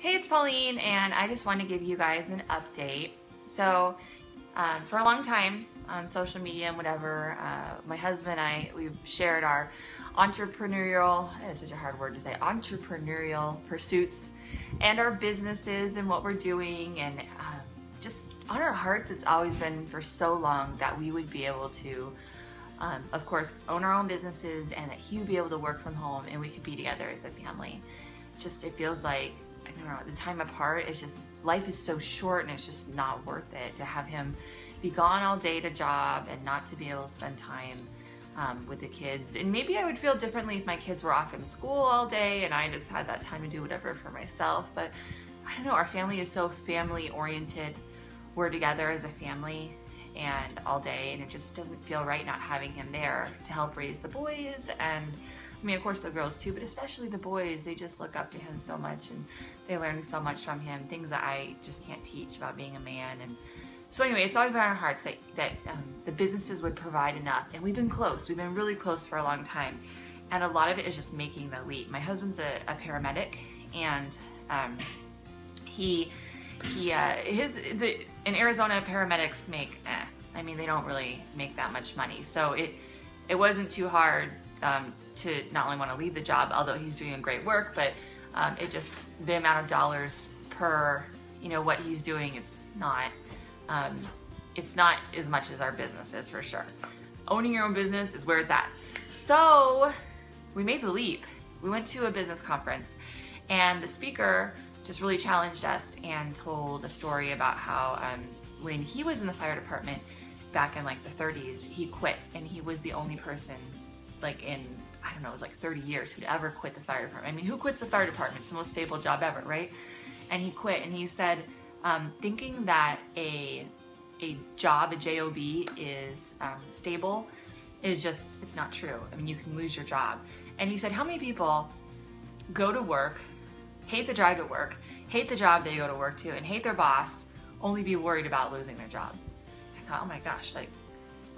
Hey, it's Pauline, and I just want to give you guys an update. So, for a long time on social media and whatever, my husband and I, we've shared our entrepreneurial, it's such a hard word to say, entrepreneurial pursuits and our businesses and what we're doing, and just on our hearts, it's always been for so long that we would be able to, of course, own our own businesses, and that he would be able to work from home and we could be together as a family. It feels like, I don't know, the time apart, it's just, life is so short and it's just not worth it to have him be gone all day to job and not to be able to spend time with the kids. And maybe I would feel differently if my kids were off in school all day and I just had that time to do whatever for myself. But I don't know, our family is so family oriented. We're together as a family and all day, and it just doesn't feel right not having him there to help raise the boys. And I mean, of course the girls too, but especially the boys, they just look up to him so much and they learn so much from him, things that I just can't teach about being a man. And so anyway, it's always been on our hearts that the businesses would provide enough, and we've been close. We've been really close for a long time, and a lot of it is just making the leap. My husband's a paramedic, and in Arizona, paramedics make, I mean, they don't really make that much money. So it wasn't too hard to not only want to leave the job, although he's doing great work, but it just, the amount of dollars per, what he's doing, it's not as much as our business is, for sure. Owning your own business is where it's at. So we made the leap. We went to a business conference, and the speaker just really challenged us and told a story about how when he was in the fire department back in like the 30s, he quit, and he was the only person like in, I don't know, it was like 30 years who'd ever quit the fire department. I mean, who quits the fire department? It's the most stable job ever, right? And he quit, and he said, thinking that a job, a job is stable is just, it's not true. I mean, you can lose your job. And he said, how many people go to work, hate the drive to work, hate the job they go to work to, and hate their boss, only be worried about losing their job? I thought, oh my gosh, like,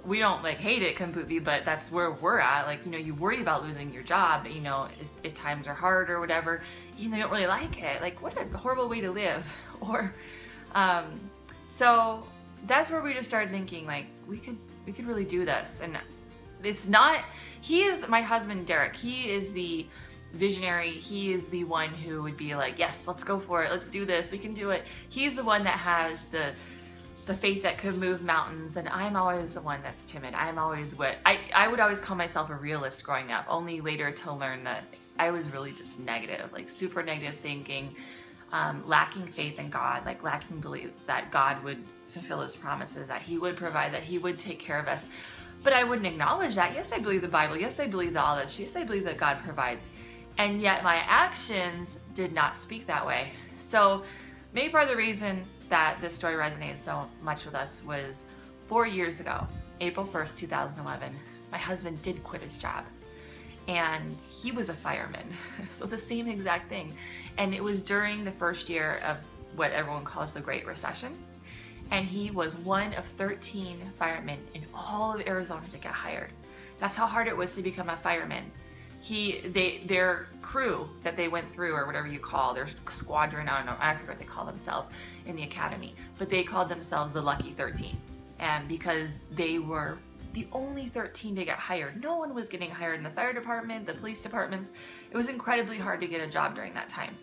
we don't like hate it completely, but that's where we're at. Like, you worry about losing your job, if times are hard or whatever, even though you don't really like it. Like, what a horrible way to live. Or, so that's where we just started thinking, like, we could really do this. And it's not, he is my husband, Derek. He is the visionary. He is the one who would be like, yes, let's go for it. Let's do this. We can do it. He's the one that has the faith that could move mountains, and I'm always the one that's timid. I'm always I would always call myself a realist growing up, only later to learn that I was really just negative, like super negative thinking, lacking faith in God, like lacking belief that God would fulfill his promises, that he would provide, that he would take care of us. But I wouldn't acknowledge that. Yes, I believe the Bible. Yes, I believe all this. Yes, I believe that God provides. And yet my actions did not speak that way. So maybe part of the reason that this story resonated so much with us was 4 years ago, April 1st, 2011, my husband did quit his job, and he was a fireman. So the same exact thing. And it was during the first year of what everyone calls the Great Recession. And he was one of 13 firemen in all of Arizona to get hired. That's how hard it was to become a fireman. Their crew that they went through, or whatever you call their squadron, I don't know, I forget what they call themselves in the academy, but they called themselves the Lucky 13, and because they were the only 13 to get hired. No one was getting hired in the fire department, the police departments. It was incredibly hard to get a job during that time,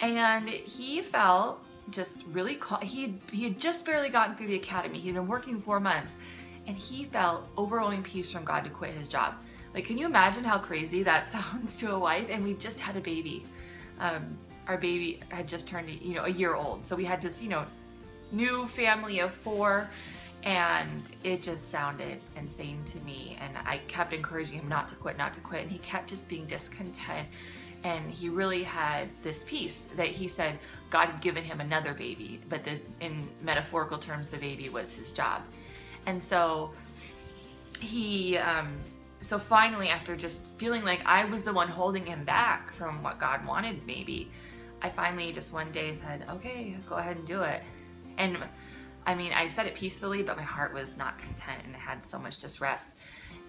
and he felt just really he had just barely gotten through the academy. He'd been working 4 months, and he felt overwhelming peace from God to quit his job. Like, can you imagine how crazy that sounds to a wife? And we just had a baby. Our baby had just turned, a year old. So we had this, new family of 4, and it just sounded insane to me. And I kept encouraging him not to quit, not to quit. And he kept just being discontent. And he really had this peace that he said God had given him another baby, but in metaphorical terms, the baby was his job. And so so finally, after just feeling like I was the one holding him back from what God wanted, maybe, I finally just one day said, okay, go ahead and do it. And I mean, I said it peacefully, but my heart was not content, and it had so much distress.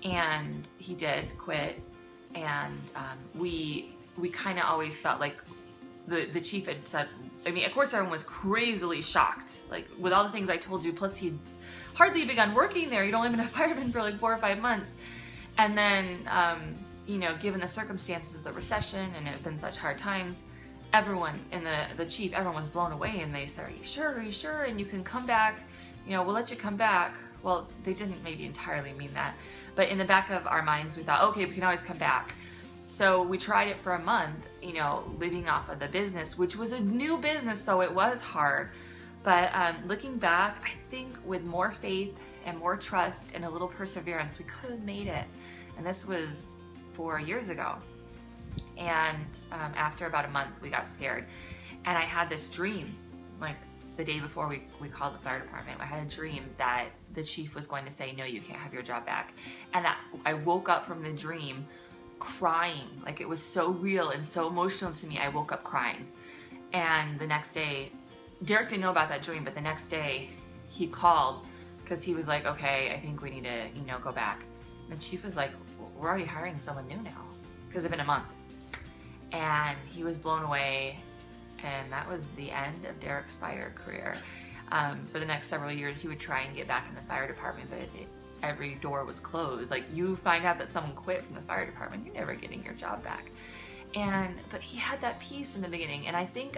And he did quit, and we kind of always felt like the chief had said, I mean, of course everyone was crazily shocked, like with all the things I told you, plus he'd hardly begun working there. He'd only been a fireman for like 4 or 5 months. And then, you know, given the circumstances of the recession and it had been such hard times, everyone in the chief, everyone was blown away, and they said, are you sure? Are you sure? And you can come back, you know, we'll let you come back. Well, they didn't maybe entirely mean that, but in the back of our minds, we thought, okay, we can always come back. So we tried it for a month, you know, living off of the business, which was a new business, so it was hard. But looking back, I think with more faith and more trust and a little perseverance, we could have made it. And this was 4 years ago. And after about a month, we got scared. And I had this dream, like the day before we called the fire department. I had a dream that the chief was going to say, no, you can't have your job back. And I woke up from the dream crying. Like, it was so real and so emotional to me. I woke up crying. And the next day, Derek didn't know about that dream, but the next day he called because he was like, okay, I think we need to, you know, go back. And the chief was like, we're already hiring someone new now, because it's been a month. And he was blown away, and that was the end of Derek's fire career. For the next several years, he would try and get back in the fire department, but every door was closed. Like, you find out that someone quit from the fire department, you're never getting your job back. But he had that peace in the beginning, and I think,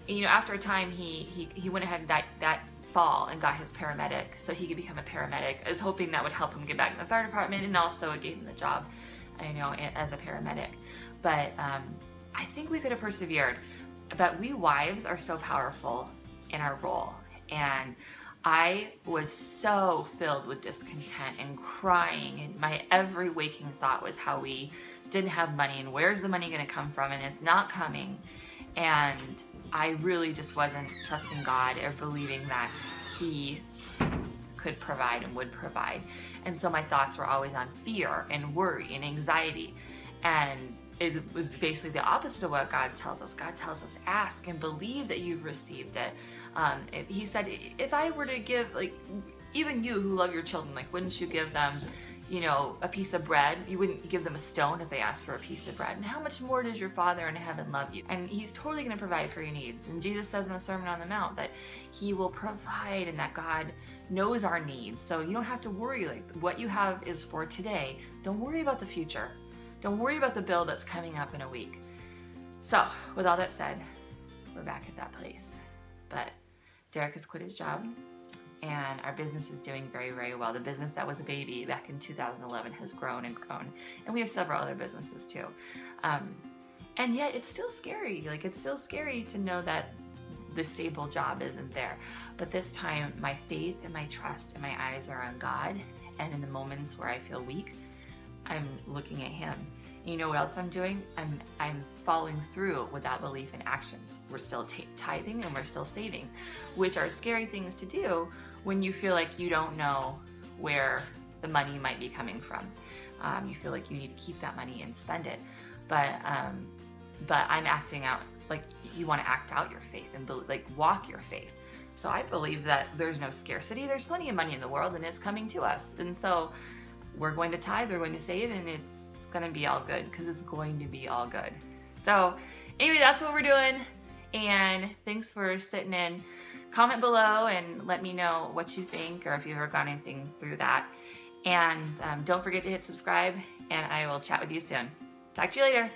you know, after a time, he went ahead that fall and got his paramedic, so he could become a paramedic. I was hoping that would help him get back in the fire department, and also it gave him the job, you know, as a paramedic. But I think we could have persevered. But we wives are so powerful in our role, and I was so filled with discontent and crying, and my every waking thought was how we didn't have money and where's the money going to come from, and it's not coming. And I really just wasn't trusting God or believing that He could provide and would provide. And so my thoughts were always on fear and worry and anxiety. And it was basically the opposite of what God tells us. God tells us, ask and believe that you've received it. He said, if I were to give, like, even you who love your children, like, wouldn't you give them, you know, a piece of bread? You wouldn't give them a stone if they asked for a piece of bread. And how much more does your Father in heaven love you? And He's totally going to provide for your needs. And Jesus says in the Sermon on the Mount that He will provide, and that God knows our needs. So you don't have to worry. Like, what you have is for today. Don't worry about the future. Don't worry about the bill that's coming up in a week. So with all that said, we're back at that place. But Derek has quit his job, and our business is doing very, very well. The business that was a baby back in 2011 has grown and grown. And we have several other businesses too. And yet it's still scary. Like, it's still scary to know that the stable job isn't there. But this time, my faith and my trust and my eyes are on God. And in the moments where I feel weak, I'm looking at Him. And you know what else I'm doing? I'm following through with that belief in actions. We're still tithing and we're still saving, which are scary things to do when you feel like you don't know where the money might be coming from. You feel like you need to keep that money and spend it. But I'm acting out, like, you want to act out your faith and like walk your faith. So I believe that there's no scarcity. There's plenty of money in the world, and it's coming to us. And so we're going to tithe, we're going to save, and it's going to be all good, because it's going to be all good. So anyway, that's what we're doing. And thanks for sitting in. Comment below and let me know what you think, or if you've ever gone anything through that. And don't forget to hit subscribe, and I will chat with you soon. Talk to you later.